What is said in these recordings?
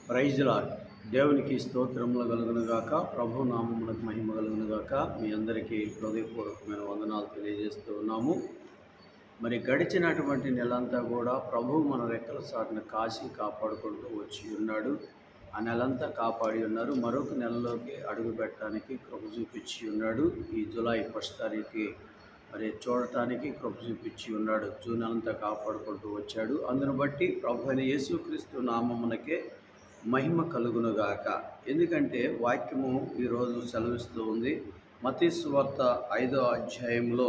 Praise lord. దేవునికి స్తోత్రములు కలుగునుగాక. ప్రభు నామమునకు మహిమ కలుగునుగాక. మీ అందరికీ హృదయపూర్వకమైన వందనాలు తెలియజేస్తూ ఉన్నాము. మరి గడిచినటువంటి నెలంతా కూడా ప్రభు మన రెక్కల సాటును కాచి కాపాడుకుంటూ వచ్చి ఉన్నాడు. ఆ నెలంతా కాపాడి ఉన్నారు. మరొక నెలలోకి అడుగు పెట్టడానికి కృప చూపించి ఉన్నాడు. ఈ జూలై 1 తారీఖు మరి చూడటానికి కృప చూపించి ఉన్నాడు. జూన్ నెలంతా కాపాడుకుంటూ వచ్చాడు. అందును బట్టి ప్రభు అయిన యేసుక్రీస్తు నామమునకే మహిమ కలుగునుగాక. ఎందుకంటే వాక్యము ఈరోజు సెలవిస్తూ ఉంది. మత్తయి సువార్త 5వ అధ్యాయంలో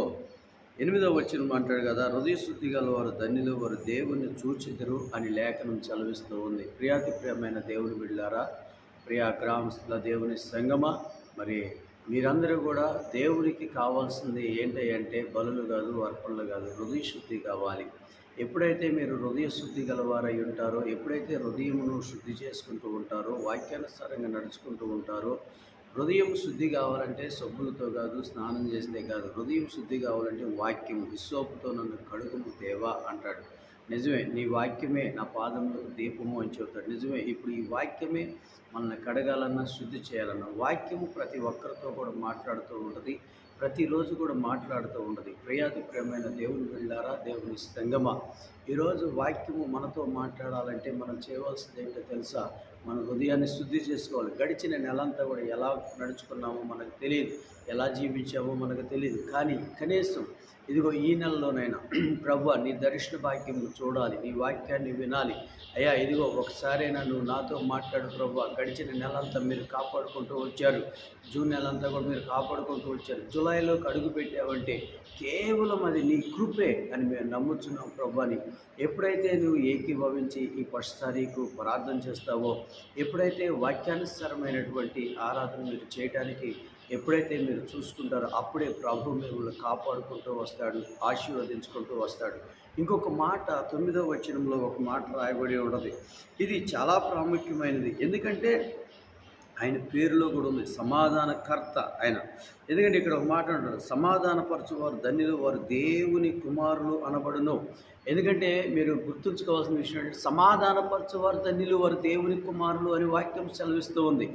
8వ వచనం అంటాడు కదా, హృదయశుద్ధి గల వారు ధన్యులు, వారు దేవుణ్ణి చూచెదరు అని లేఖనం సెలవిస్తూ ఉంది. ప్రియమైన దేవుని బిడ్డలారా, ప్రియా గ్రామస్తుల దేవుని సంగమ, మరి మీరందరూ కూడా దేవునికి కావాల్సింది ఏంటంటే బలులు కాదు, అర్పణలు కాదు, హృదయశుద్ధి కావాలి. ఎప్పుడైతే మీరు హృదయ శుద్ధి గలవారై ఉంటారో, ఎప్పుడైతే హృదయమును శుద్ధి చేసుకుంటూ ఉంటారో, వాక్యానుసారంగా నడుచుకుంటూ ఉంటారో, హృదయం శుద్ధి కావాలంటే సబ్బులతో కాదు, స్నానం చేస్తే కాదు. హృదయం శుద్ధి కావాలంటే వాక్యం, హిస్సోపుతో నన్ను కడుగుము దేవా అంటాడు. నిజమే, నీ వాక్యమే నా పాదములకు దీపము అని చెబుతాడు. నిజమే, ఇప్పుడు ఈ వాక్యమే మనల్ని కడగాలన్నా శుద్ధి చేయాలన్నా. వాక్యము ప్రతి ఒక్కరితో కూడా మాట్లాడుతూ ఉంటుంది, ప్రతిరోజు కూడా మాట్లాడుతూ ఉంటుంది. ప్రియమైన దేవుని బిడ్డలారా, దేవుని సంగమ, ఈరోజు వాక్యము మనతో మాట్లాడాలంటే మనం చేయవలసింది ఏంటో తెలుసా? మన హృదయాన్ని శుద్ధి చేసుకోవాలి. గడిచిన నెలంతా కూడా ఎలా నడుచుకున్నామో మనకు తెలియదు, ఎలా జీవించామో మనకు తెలియదు. కానీ కనీసం ఇదిగో ఈ నెలలోనైనా ప్రభువా నీ దర్శన భాగ్యం చూడాలి, నీ వాక్యాన్ని వినాలి. అయ్యా ఇదిగో ఒకసారైనా నువ్వు నాతో మాట్లాడు ప్రభువా. గడిచిన నెలంతా మీరు కాపాడుకుంటూ వచ్చారు, జూన్ నెలంతా కూడా మీరు కాపాడుకుంటూ వచ్చారు. జూలైలోకి అడుగు పెట్టావంటే కేవలం అది నీ కృపే అని మేము నమ్ముతున్నాం ప్రభువాని. ఎప్పుడైతే నువ్వు ఏకీభవించి ఈ 1 తారీఖు ప్రార్థన చేస్తావో, ఎప్పుడైతే వాక్యానుసారమైనటువంటి ఆరాధన మీరు చేయడానికి ఎప్పుడైతే మీరు చూసుకుంటారో, అప్పుడే ప్రభు మిమ్మల్ని కాపాడుకుంటూ వస్తాడు, ఆశీర్వదించుకుంటూ వస్తాడు. ఇంకొక మాట 9వ వచనంలో ఒక మాట రాయబడి ఉన్నది. ఇది చాలా ప్రాముఖ్యమైనది. ఎందుకంటే ఆయన పేరులో కూడా ఉంది సమాధానకర్త ఆయన. ఎందుకంటే ఇక్కడ ఒక మాట అంటారు, సమాధానపరచువారు ధన్యులు, వారు దేవుని కుమారులు అనబడును. ఎందుకంటే మీరు గుర్తుంచుకోవాల్సిన విషయం ఏంటంటే, సమాధానపరచువారు ధన్యులు, వారు దేవుని కుమారులు అని వాక్యం సెలవిస్తూ ఉంది.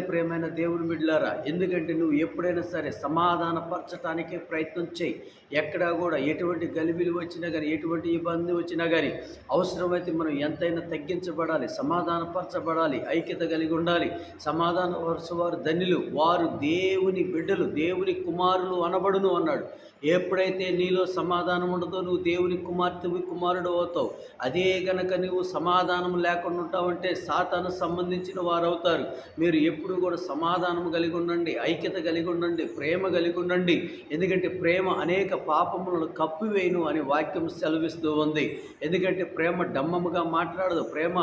ప్రియమైన దేవుని బిడ్డలారా, ఎందుకంటే నువ్వు ఎప్పుడైనా సరే సమాధానపరచటానికే ప్రయత్నం చేయి. ఎక్కడా కూడా ఎటువంటి గలిబిలి వచ్చినా కానీ, ఎటువంటి ఇబ్బంది వచ్చినా కానీ, అవసరమైతే మనం ఎంతైనా తగ్గించబడాలి, సమాధానపరచబడాలి, ఐక్యత కలిగి ఉండాలి. సమాధానపరచువారు ధన్యులు, వారు దేవుని బిడ్డలు, దేవుని కుమారులు అనబడును అన్నాడు. ఎప్పుడైతే నీలో సమాధానం ఉండదో నువ్వు దేవుని కుమారుడు అవుతావు. అదే గనక నువ్వు సమాధానం లేకుండా ఉంటావంటే సాతాను సంబంధించిన వారు అవుతారు. మీరు ఎప్పుడు కూడా సమాధానం కలిగి ఉండండి, ఐక్యత కలిగి ఉండండి, ప్రేమ కలిగి ఉండండి. ఎందుకంటే ప్రేమ అనేక పాపములను కప్పివేయును అని వాక్యం సెలవిస్తూ ఉంది. ఎందుకంటే ప్రేమ డమ్మముగా మాట్లాడదు, ప్రేమ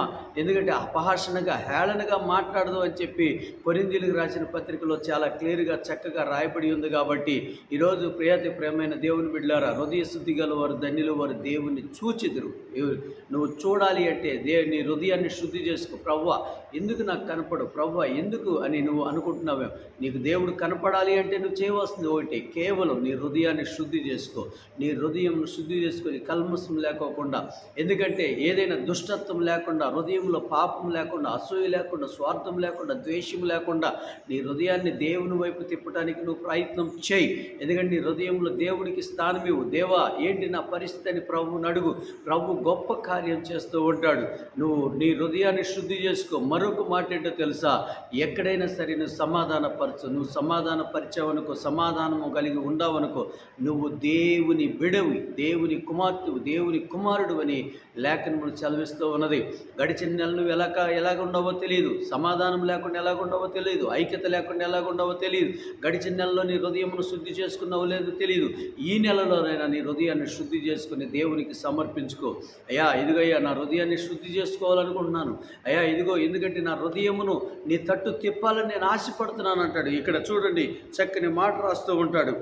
ఎందుకంటే అపహాసనగా హేళనగా మాట్లాడదు అని చెప్పి కొరింథీయులకు రాసిన పత్రికలో చాలా క్లియర్గా చక్కగా రాయబడి ఉంది. కాబట్టి ఈరోజు ప్రియమైన దేవుని బిడ్డలారా, హృదయ శుద్ధి గల వారు ధన్యులు, వారు దేవుని చూచెదరు. నువ్వు చూడాలి అంటే నీ హృదయాన్ని శుద్ధి చేసుకో. ప్రభువా ఎందుకు నాకు కనపడు, ప్రభువా ఎందుకు అని నువ్వు అనుకుంటున్నావే. నీకు దేవుడు కనపడాలి అంటే నువ్వు చేయవలసింది ఒకటి, కేవలం నీ హృదయాన్ని శుద్ధి చేసుకో. నీ హృదయం శుద్ధి చేసుకొని కల్మషం లేకోకుండా, ఎందుకంటే ఏదైనా దుష్టత్వం లేకుండా, హృదయంలో పాపం లేకుండా, అసూయ లేకుండా, స్వార్థం లేకుండా, ద్వేషం లేకుండా నీ హృదయాన్ని దేవుని వైపు తిప్పడానికి నువ్వు ప్రయత్నం చేయి. ఎందుకంటే నీ హృదయంలో దేవుడికి స్థానం ఇవ్వు. దేవా ఏంటి నా పరిస్థితి అని ప్రభువుని అడుగు. ప్రభు గొప్ప కార్యం చేస్తూ ఉంటాడు. నువ్వు నీ హృదయాన్ని శుద్ధి చేసుకో. మరొక మాట ఏంటో తెలుసా? ఎక్కడైనా సరే నువ్వు సమాధానపరచు. నువ్వు సమాధానపరిచావనుకో, సమాధానము కలిగి ఉండవనుకో, నువ్వు దేవుని బిడవి, దేవుని కుమార్తెవు, దేవుని కుమారుడు అని లేఖనము చదివిస్తూ ఉన్నది. గడిచిన నెల నువ్వు ఎలాగ ఉండవో తెలియదు, సమాధానం లేకుండా ఎలాగుండవో తెలియదు, ఐక్యత లేకుండా ఎలాగుండవో తెలియదు. గడిచిన నెలలో నీ హృదయమును శుద్ధి చేసుకున్నావో లేదో తెలియదు. ఈ నెలలోనైనా నీ హృదయాన్ని శుద్ధి చేసుకుని దేవునికి సమర్పించుకో. అయ్యా ఇదిగోయ్యా నా హృదయాన్ని శుద్ధి చేసుకోవాలనుకుంటున్నాను అయ్యా, ఇదిగో ఎందుకంటే నా హృదయమును నీ తట్టు తిప్పాలని నేను ఆశపడుతున్నాను అంటాడు. ఇక్కడ చూడండి చక్కని మాట రాస్తూ ఉంటాడు.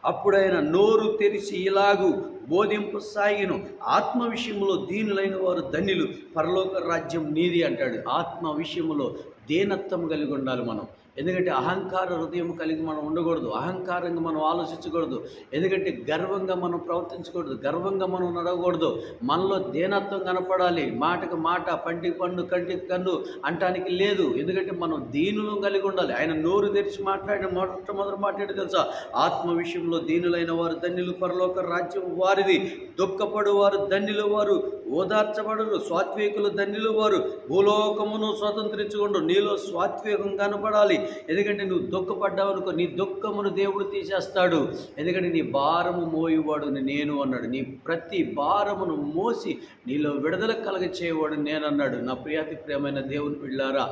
అప్పుడైనా నోరు తెరిచి ఇలాగూ బోధింపసాగిను, ఆత్మ విషయంలో దీనులైన వారు ధన్యులు, పరలోక రాజ్యం నీది అంటాడు. ఆత్మ విషయంలో దీనత్వం కలిగి ఉండాలి మనం. ఎందుకంటే అహంకార హృదయం కలిగి మనం ఉండకూడదు, అహంకారంగా మనం ఆలోచించకూడదు, ఎందుకంటే గర్వంగా మనం ప్రవర్తించకూడదు, గర్వంగా మనం నడవకూడదు. మనలో దీనత్వం కనపడాలి. మాటకు మాట, పంటికి పండు, కంటికి కన్ను అంటానికి లేదు. ఎందుకంటే మనం దీనులను కలిగి ఉండాలి. ఆయన నోరు తెరిచి మాట్లాడిన మొట్టమొదటి మాట్లాడి తెలుసా, ఆత్మ విషయంలో దీనులైన వారు ధన్యులు, పరలోక రాజ్యం వారిది. దుఃఖపడు వారు ధన్యులు, వారు ఓదార్చబడులు. సాత్వికులు ధన్యులు, వారు భూలోకమును స్వతంత్రించుకుంటూ. నీలో సాత్వికం కనపడాలి. ఎందుకంటే నువ్వు దుఃఖపడ్డావు అనుకో, నీ దుఃఖమును దేవుడు తీసేస్తాడు. ఎందుకంటే నీ భారము మోయువాడు నేను అన్నాడు. నీ ప్రతి భారమును మోసి నీలో విడుదల కలగచేయవాడు నేను అన్నాడు. నా ప్రియాతి ప్రియమైన దేవుని బిడ్డలారా,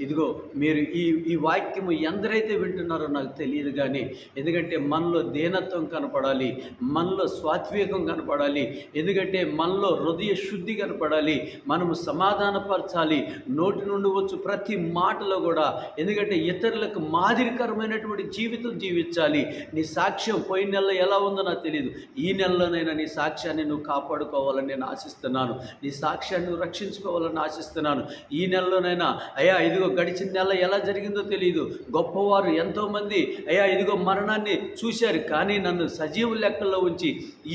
ఇదిగో మీరు ఈ వాక్యము ఎందరైతే వింటున్నారో నాకు తెలియదు, కానీ ఎందుకంటే మనలో దీనత్వం కనపడాలి, మనలో సాత్వికం కనపడాలి, ఎందుకంటే మనలో హృదయ శుద్ధి కనపడాలి, మనము సమాధానపరచాలి నోటి నుండి వచ్చు ప్రతి మాటలో కూడా. ఎందుకంటే ఇతరులకు మాదిరికరమైనటువంటి జీవితం జీవించాలి. నీ సాక్ష్యం పోయిన నెలలో ఎలా ఉందో నాకు తెలియదు, ఈ నెలలోనైనా నీ సాక్ష్యాన్ని నువ్వు కాపాడుకోవాలని నేను ఆశిస్తున్నాను. నీ సాక్ష్యాన్ని నువ్వు రక్షించుకోవాలని ఆశిస్తున్నాను. ఈ నెలలోనైనా అయ్యా ఇదిగో గడిచిన నెల ఎలా జరిగిందో తెలియదు, గొప్పవారు ఎంతోమంది అయ్యా ఇదిగో మరణాన్ని చూశారు, కానీ నన్ను సజీవ లెక్కల్లో ఉంచి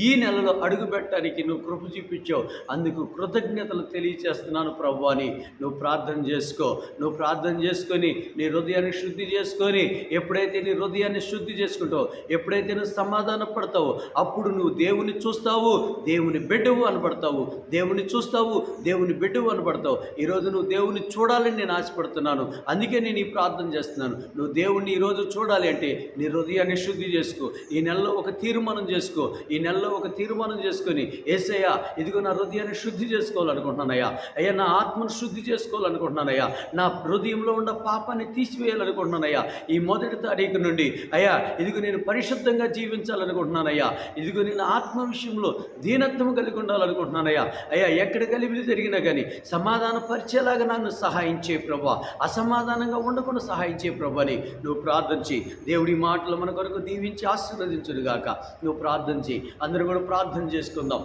ఈ నెలలో అడుగుపెట్టడానికి నువ్వు కృప చూపించావు. అందుకు కృతజ్ఞతలు తెలియచేస్తున్నాను ప్రభు అని నువ్వు ప్రార్థన చేసుకో. నువ్వు ప్రార్థన చేసుకొని నీ హృదయాన్ని శుద్ధి చేసుకొని, ఎప్పుడైతే నీ హృదయాన్ని శుద్ధి చేసుకుంటావు, ఎప్పుడైతే నువ్వు సమాధాన పడతావో, అప్పుడు నువ్వు దేవుని చూస్తావు, దేవుని బిడ్డవు అనబడతావు. దేవుని చూస్తావు, దేవుని బిడ్డవు అనబడతావు. ఈరోజు నువ్వు దేవుని చూడాలని నేను ఆశపడుతున్నాను. అందుకే నేను ఈ ప్రార్థన చేస్తున్నాను. నువ్వు దేవుణ్ణి ఈరోజు చూడాలి అంటే నీ హృదయాన్ని శుద్ధి చేసుకో. ఈ నెలలో ఒక తీర్మానం చేసుకో. ఈ నెలలో ఒక తీర్మానం చేసుకొని, యేసయ్యా ఇదిగో నా హృదయాన్ని శుద్ధి చేసుకోవాలనుకుంటున్నానయ్యా, అయ్యా నా ఆత్మను శుద్ధి చేసుకోవాలనుకుంటున్నానయ్యా, నా హృదయంలో ఉన్న పాపాన్ని తీసివేయాలనుకుంటున్నానయ్యా, ఈ 1వ తారీఖు నుండి అయ్యా ఇదిగో నేను పరిశుద్ధంగా జీవించాలనుకుంటున్నానయ్యా, ఇదిగో నేను ఆత్మ విషయంలో దీనత్వం కలిగి ఉండాలనుకుంటున్నానయ్యా, అయ్యా ఎక్కడ కలిపి జరిగినా కానీ సమాధాన పరిచేలాగా నన్ను సహాయం చేయ ప్రభా, అసమాధానంగా ఉండకుండా సహాయం చేయ ప్రభని నువ్వు ప్రార్థించి, దేవుడి మాటలు మన కొరకు దీవించి ఆశీర్వదించుడుగాక. నువ్వు ప్రార్థించి అందరూ కూడా ప్రార్థన చేసుకుందాం.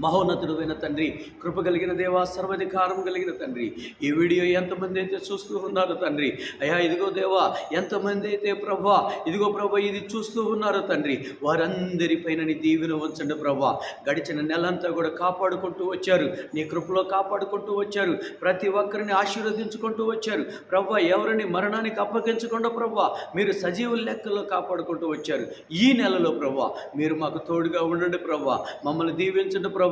మహోన్నతుడైన తండ్రి, కృప కలిగిన దేవా, సర్వాధికారం కలిగిన తండ్రి, ఈ వీడియో ఎంతమంది అయితే చూస్తూ ఉన్నారు తండ్రి, అయ్యా ఇదిగో దేవా ఎంతమంది అయితే ప్రభా ఇదిగో ప్రభా ఇది చూస్తూ ఉన్నారు తండ్రి, వారందరిపైన నీ దీవెన ఉంచండి ప్రభా. గడిచిన నెలంతా కూడా కాపాడుకుంటూ వచ్చారు, నీ కృపలో కాపాడుకుంటూ వచ్చారు, ప్రతి ఒక్కరిని ఆశీర్వదించుకుంటూ వచ్చారు ప్రభా. ఎవరిని మరణానికి అప్పగించకుండా ప్రభా మీరు సజీవుల లెక్కల్లో కాపాడుకుంటూ వచ్చారు. ఈ నెలలో ప్రభా మీరు మాకు తోడుగా ఉండండి ప్రభా, మమ్మల్ని దీవించండి ప్రభా.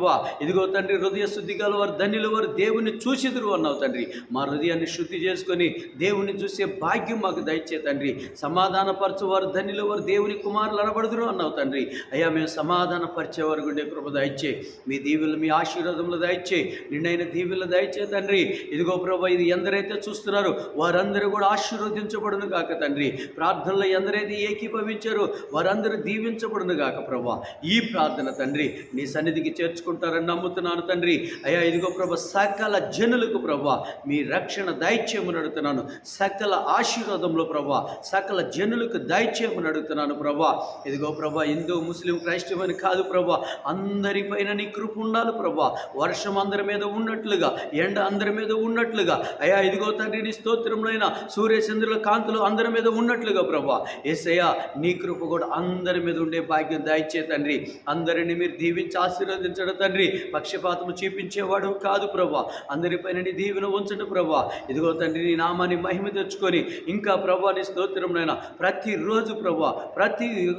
ఇదిగో తండ్రి, హృదయ శుద్ధి గల వారు ధన్యులు, వారు దేవుని చూసిదురు అన్నావు తండ్రి. మా హృదయాన్ని శుద్ధి చేసుకొని దేవుని చూసే భాగ్యం మాకు దయచే తండ్రి. సమాధానపరచు వారు ధన్యులు, వారు దేవుని కుమారులు అనబడుదురు అన్నావు తండ్రి. అయ్యా మేము సమాధానపరిచేవారు గుండె కృప దయచే, మీ దీవులు మీ ఆశీర్వాదములు దయచే, నిన్నైన దీవులు దయచే తండ్రి. ఇదిగో ప్రభా ఇది ఎందరైతే చూస్తున్నారో వారందరూ కూడా ఆశీర్వదించబడును గాక తండ్రి. ప్రార్థనలో ఎందరైతే ఏకీభవించారో వారందరూ దీవించబడును గాక ప్రభా. ఈ ప్రార్థన తండ్రి నీ సన్నిధికి చేర్చుకుంటారని నమ్ముతున్నాను తండ్రి. అయ్యా ఇదిగో ప్రభా సకల జనులకు ప్రభా మీ రక్షణ దయచేయమని అడుగుతున్నాను. సకల ఆశీర్వాదంలో ప్రభా సకల జనులకు దయచేయమని అడుగుతున్నాను ప్రభా. ఇదిగో ప్రభా హిందూ ముస్లిం క్రైస్తవం అని కాదు ప్రభా, అందరిపైన నీ కృప ఉండాలి ప్రభా. వర్షం అందరి మీద ఉన్నట్లుగా, ఎండ అందరి మీద ఉన్నట్లుగా, అయ్యా ఇదిగో తండ్రి నీ స్తోత్రములైన సూర్యచంద్రుల కాంతులు అందరి మీద ఉన్నట్లుగా ప్రభా యేసయ్యా నీ కృప కూడా అందరి మీద ఉండే భాగ్యం దయచే తండ్రి. అందరినీ మీరు దీవించి ఆశీర్వదించడం తండ్రి. పక్షపాతము చూపించేవాడు కాదు ప్రభా, అందరిపైన నీ దీవెన ఉంచండి ప్రభా. ఇదిగో తండ్రి నీ నామాన్ని మహిమ తెచ్చుకొని ఇంకా ప్రభా నీ స్తోత్రములైన ప్రతిరోజు ప్రభా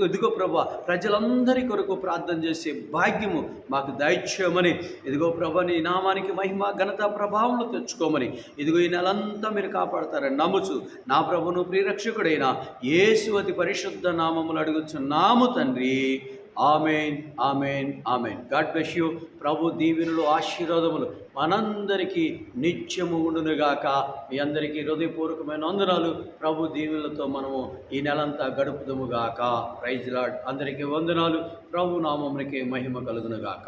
ఇదిగో ప్రభా ప్రజలందరి కొరకు ప్రార్థన చేసే భాగ్యము మాకు దయచేయమని, ఇదిగో ప్రభా నీ నామానికి మహిమ ఘనత ప్రభావంలో తెచ్చుకోమని, ఇదిగో ఈ నెలంతా మీరు కాపాడతారని నమ్ముచు నా ప్రభును ప్రియరక్షకుడైన యేసు అతి పరిశుద్ధ నామములు అడుగుచున్నాము తండ్రి. Amen, amen, amen. God bless you. ప్రభు దీవెనలు ఆశీర్వాదములు మనందరికీ నిత్యము ఉండునుగాక. మీ అందరికీ హృదయపూర్వకమైన వందనాలు. ప్రభు దీవెనలతో మనము ఈ నెలంతా గడుపుదముగాక. Praise lord. అందరికీ వందనాలు. ప్రభు నామమునికి మహిమ కలుగునుగాక.